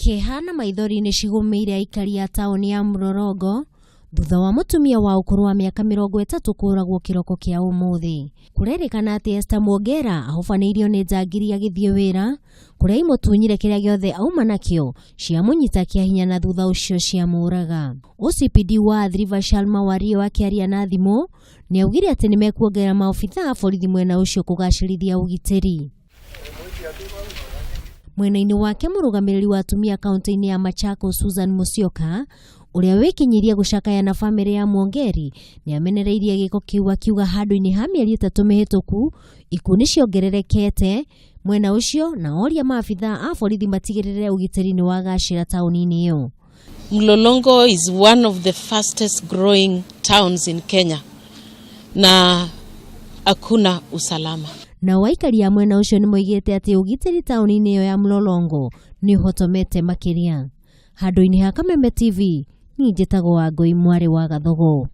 Kĩeha na maithori nĩ cigũmĩire aikari a taũni ya Mlolongo thutha wa mũtumia wa ũkũrũ wa mĩaka 30 kũragwo kĩroko kĩa ũmũthĩ. Kũrerĩkana atĩ Esther Mwongera ahobanĩirio nĩ njangiri agĩthiĩ wĩra kũrĩa imũtunyire kĩrĩa gĩothe auma nakĩo ciamũnyita kĩahinya na thutha ũcio ciamũraga. OCPD wa Athi River Shalma Wario akĩaria na thimũ nĩaugire atĩ nĩmekuongerera maobithaa a borithi mwena ũcio kũgacĩrithia ũgitĩri. Mwena-inĩ wake mũrũgamĩrĩri wa atumia kaunti-inĩ ya Machakos Susan Musyoka ũrĩa wĩkinyirie gũcakaya na bamĩrĩ ya Mwongeri nĩamenereirie gĩko kĩu akiuga handũ-inĩ ha mĩeri 3 mĩhĩtũku ikuũ nĩciongererekete mwena ũcio na oria maabithaa a borithi matigĩrĩre ũgitĩri nĩ wagacĩra taũni-inĩ ĩyo. Mlolongo is one of the fastest growing towns in Kenya na hakuna usalama. Na waikari ya mwena ũcio nĩmoigĩte atĩ ũgitĩri taũni-inĩ ĩyo ya Mlolongo nĩ ũhotomete makĩria. Handũ-inĩ ha Kameme TV, niĩ njĩtagwo Wangũi mwarĩ wa Gathogo.